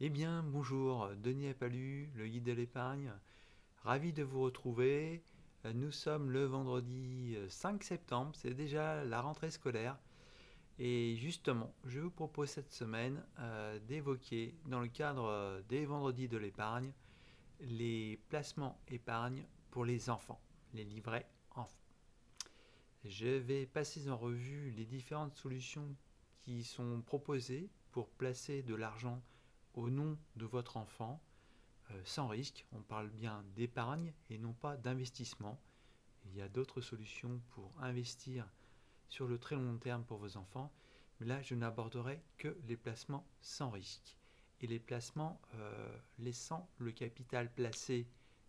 Eh bien, bonjour, Denis Appalu, le guide de l'épargne. Ravi de vous retrouver. Nous sommes le vendredi 5 septembre, c'est déjà la rentrée scolaire. Et justement, je vous propose cette semaine d'évoquer, dans le cadre des vendredis de l'épargne, les placements épargne pour les enfants, les livrets enfants. Je vais passer en revue les différentes solutions qui sont proposées pour placer de l'argent au nom de votre enfant sans risque. On parle bien d'épargne et non pas d'investissement. Il y a d'autres solutions pour investir sur le très long terme pour vos enfants. Mais là, je n'aborderai que les placements sans risque et les placements laissant le capital placé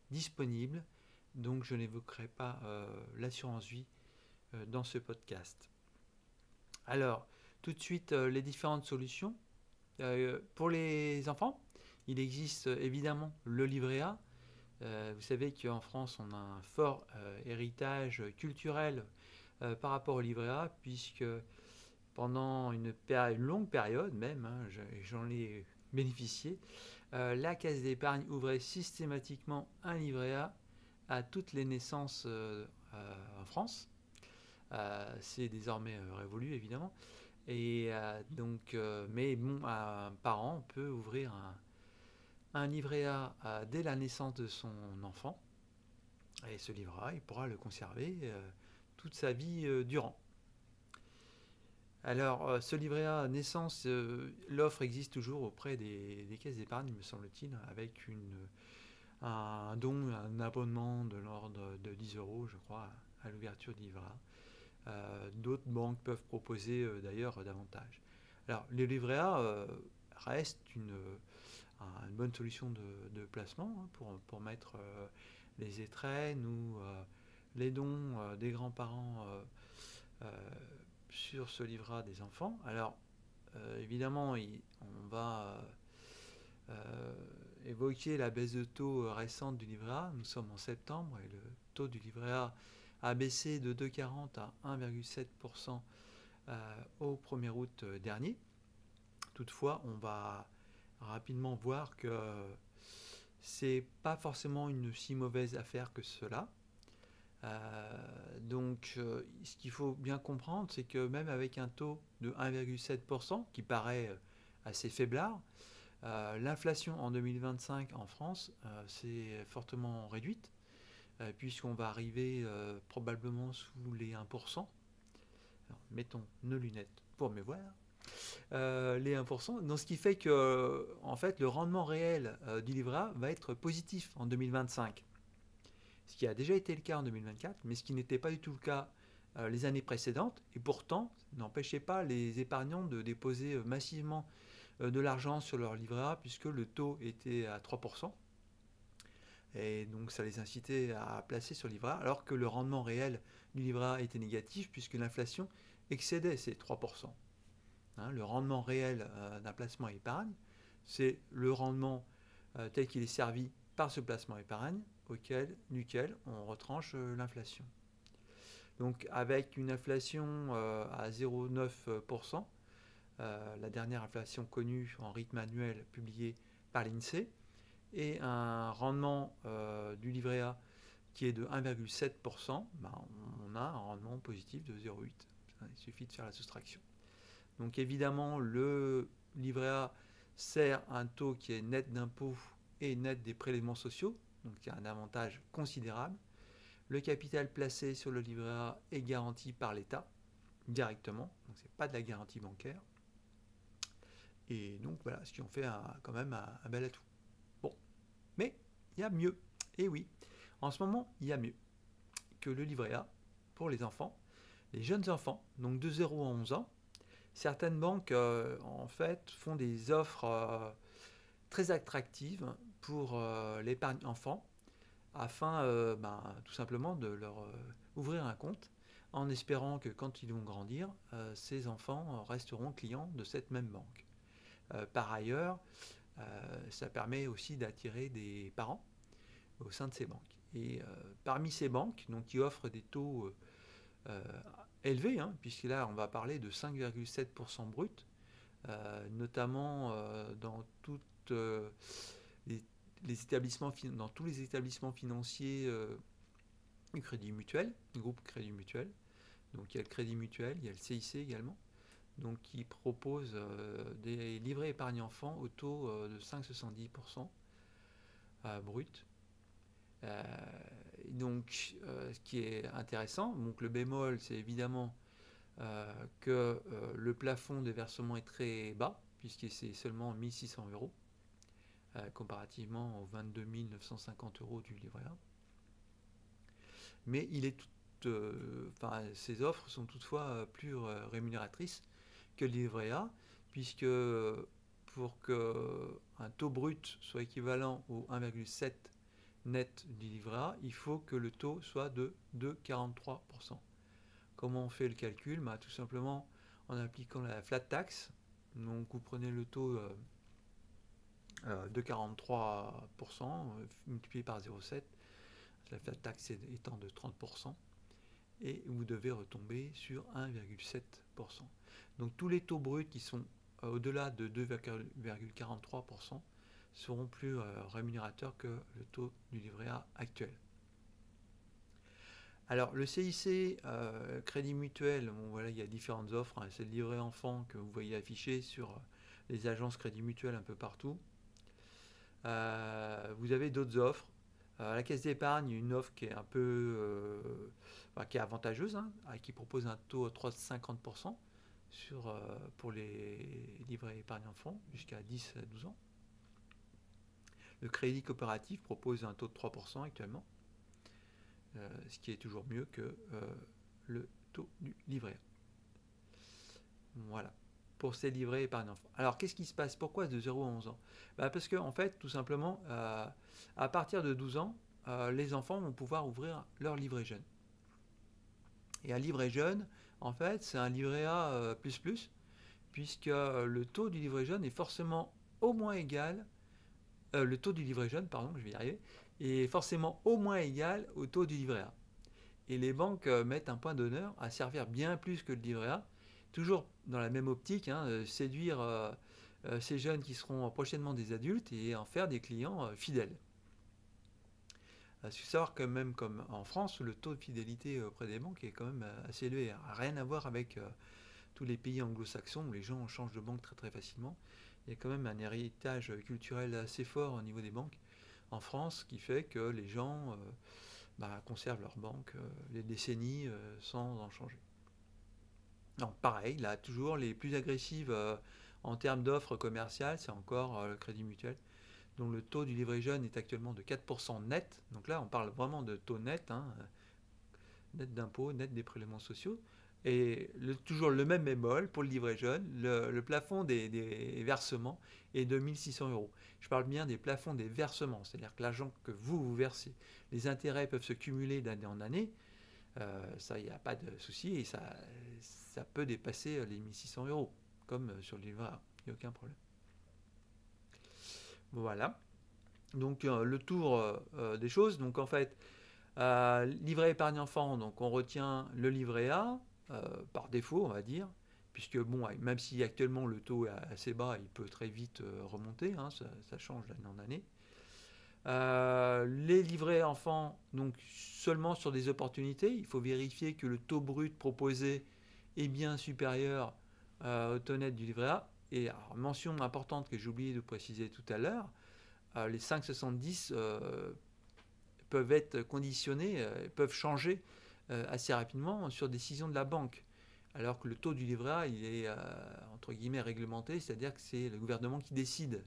disponible. Donc, je n'évoquerai pas l'assurance vie dans ce podcast. Alors, tout de suite, les différentes solutions. Pour les enfants, il existe évidemment le livret A. Vous savez qu'en France, on a un fort héritage culturel par rapport au livret A, puisque pendant une longue période même, hein, j'en ai bénéficié, la Caisse d'épargne ouvrait systématiquement un livret A à toutes les naissances en France. C'est désormais révolu évidemment. Mais bon, un parent peut ouvrir un livret A dès la naissance de son enfant. Et ce livret A, il pourra le conserver toute sa vie durant. Alors, ce livret A naissance, l'offre existe toujours auprès des caisses d'épargne, me semble-t-il, avec un don, un abonnement de l'ordre de 10 euros, je crois, à l'ouverture du livret A. D'autres banques peuvent proposer d'ailleurs davantage. Alors, le livret A reste une bonne solution de placement hein, pour mettre les étrennes ou les dons des grands-parents sur ce livret A des enfants. Alors, évidemment, on va évoquer la baisse de taux récente du livret A. Nous sommes en septembre et le taux du livret A baissé de 2,40 à 1,7% au 1er août dernier. Toutefois, on va rapidement voir que c'est pas forcément une si mauvaise affaire que cela. Ce qu'il faut bien comprendre, c'est que même avec un taux de 1,7%, qui paraît assez faiblard, l'inflation en 2025 en France s'est fortement réduite, puisqu'on va arriver probablement sous les 1%. Alors, mettons nos lunettes pour me voir. Les 1%. Donc, ce qui fait que en fait, le rendement réel du livret A va être positif en 2025. Ce qui a déjà été le cas en 2024, mais ce qui n'était pas du tout le cas les années précédentes. Et pourtant, n'empêchait pas les épargnants de déposer massivement de l'argent sur leur livret A, puisque le taux était à 3%. Et donc ça les incitait à placer sur le livret A, alors que le rendement réel du livret A était négatif, puisque l'inflation excédait ces 3%. Hein, le rendement réel d'un placement épargne, c'est le rendement tel qu'il est servi par ce placement épargne duquel on retranche l'inflation. Donc avec une inflation à 0,9%, la dernière inflation connue en rythme annuel publié par l'INSEE, et un rendement du livret A qui est de 1,7%, ben, on a un rendement positif de 0,8. Il suffit de faire la soustraction. Donc évidemment, le livret A sert un taux qui est net d'impôts et net des prélèvements sociaux, donc il y a un avantage considérable. Le capital placé sur le livret A est garanti par l'État directement, donc ce n'est pas de la garantie bancaire. Et donc voilà, ce qui en fait quand même un bel atout. Bon, mais il y a mieux. Et oui, en ce moment, il y a mieux que le livret A pour les enfants, les jeunes enfants, donc de 0 à 11 ans. Certaines banques, en fait, font des offres très attractives pour l'épargne enfant, afin tout simplement de leur ouvrir un compte, en espérant que quand ils vont grandir, ces enfants resteront clients de cette même banque. Par ailleurs, ça permet aussi d'attirer des parents au sein de ces banques. Et parmi ces banques, donc, qui offrent des taux euh, élevés, hein, puisque là on va parler de 5,7% brut, notamment dans toute les, dans tous les établissements financiers du Crédit Mutuel, du groupe Crédit Mutuel. Donc il y a le Crédit Mutuel, il y a le CIC également, donc qui propose des livrets épargne enfant au taux de 5,70% brut. Donc ce qui est intéressant, donc le bémol, c'est évidemment que le plafond des versements est très bas, puisque c'est seulement 1 600 euros, comparativement aux 22 950 euros du livret A. Mais il est ces offres sont toutefois plus rémunératrices que le livret A, puisque pour qu'un taux brut soit équivalent au 1,7 net du livret A, il faut que le taux soit de 2,43%. Comment on fait le calcul? Tout simplement en appliquant la flat tax. Donc vous prenez le taux de 43% multiplié par 0,7, la flat tax étant de 30%, et vous devez retomber sur 1,7%. Donc tous les taux bruts qui sont au-delà de 2,43% seront plus rémunérateurs que le taux du livret A actuel. Alors le CIC, Crédit Mutuel, bon, voilà, il y a différentes offres, hein, c'est le livret enfant que vous voyez affiché sur les agences Crédit Mutuel un peu partout. Vous avez d'autres offres. La Caisse d'épargne, une offre qui est un peu qui est avantageuse, hein, qui propose un taux à 3,50% pour les livrets épargne enfant jusqu'à 10 à 12 ans. Le Crédit Coopératif propose un taux de 3% actuellement, ce qui est toujours mieux que le taux du livret A. Voilà, pour ces livrets épargne enfant. Alors, qu'est-ce qui se passe? Pourquoi de 0 à 11 ans? Parce que, en fait, tout simplement, à partir de 12 ans, les enfants vont pouvoir ouvrir leur livret jeune. Et un livret jeune, en fait, c'est un livret A++, puisque le taux du livret jeune est forcément au moins égal, le taux du livret jeune, pardon, je vais y arriver, est forcément au moins égal au taux du livret A. Et les banques mettent un point d'honneur à servir bien plus que le livret A, toujours dans la même optique, hein, séduire ces jeunes qui seront prochainement des adultes et en faire des clients fidèles. Il faut savoir que même comme en France, le taux de fidélité auprès des banques est quand même assez élevé. Rien à voir avec tous les pays anglo-saxons où les gens changent de banque très très facilement. Il y a quand même un héritage culturel assez fort au niveau des banques en France qui fait que les gens conservent leur banque les décennies sans en changer. Donc pareil, là toujours les plus agressives en termes d'offres commerciales, c'est encore le Crédit Mutuel, dont le taux du livret jeune est actuellement de 4% net. Donc là, on parle vraiment de taux net, hein, net d'impôts, net des prélèvements sociaux. Et toujours le même bémol pour le livret jeune, le plafond des versements est de 1 600 euros. Je parle bien des plafonds des versements, c'est-à-dire que l'argent que vous versez, les intérêts peuvent se cumuler d'année en année, ça, il n'y a pas de souci, et ça peut dépasser les 1 600 euros, comme sur le livret A, il n'y a aucun problème. Voilà, donc le tour des choses, donc en fait, livret épargne enfant, donc on retient le livret A, par défaut, on va dire, puisque bon, même si actuellement le taux est assez bas, il peut très vite remonter, hein, ça change d'année en année. Les livrets enfants, donc seulement sur des opportunités, il faut vérifier que le taux brut proposé est bien supérieur au taux net du livret A. Et alors, mention importante que j'ai oublié de préciser tout à l'heure, les 5,70 peuvent être conditionnés, peuvent changer assez rapidement sur décision de la banque. Alors que le taux du livret A, il est entre guillemets réglementé, c'est-à-dire que c'est le gouvernement qui décide.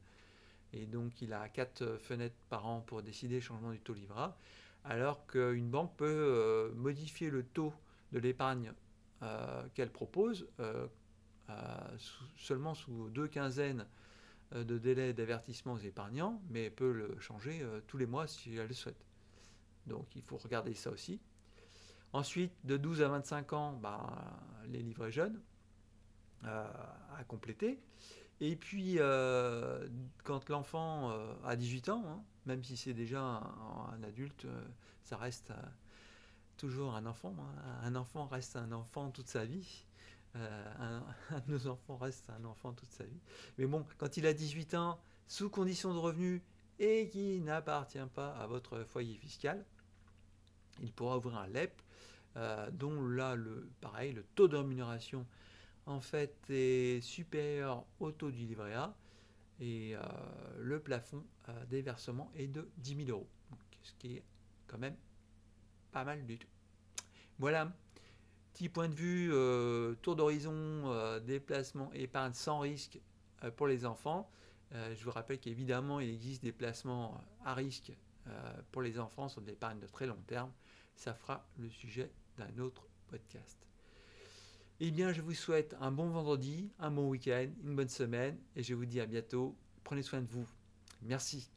Et donc il a 4 fenêtres par an pour décider le changement du taux livret A, alors qu'une banque peut modifier le taux de l'épargne qu'elle propose seulement sous 2 quinzaines de délai d'avertissement aux épargnants, mais elle peut le changer tous les mois si elle le souhaite. Donc il faut regarder ça aussi. Ensuite, de 12 à 25 ans, les livrets jeunes à compléter. Et puis, quand l'enfant a 18 ans, hein, même si c'est déjà un adulte, ça reste toujours un enfant. Hein. Un enfant reste un enfant toute sa vie. Un de nos enfants reste un enfant toute sa vie. Mais bon, quand il a 18 ans, sous condition de revenu et qui n'appartient pas à votre foyer fiscal, il pourra ouvrir un LEP dont là, pareil, le taux de rémunération en fait est supérieur au taux du livret A et le plafond des versements est de 10 000 euros, donc, ce qui est quand même pas mal du tout. Voilà, petit point de vue, tour d'horizon, déplacement, épargne sans risque pour les enfants. Je vous rappelle qu'évidemment, il existe des placements à risque pour les enfants sur de l'épargne de très long terme. Ça fera le sujet d'un autre podcast. Eh bien, je vous souhaite un bon vendredi, un bon week-end, une bonne semaine et je vous dis à bientôt. Prenez soin de vous. Merci.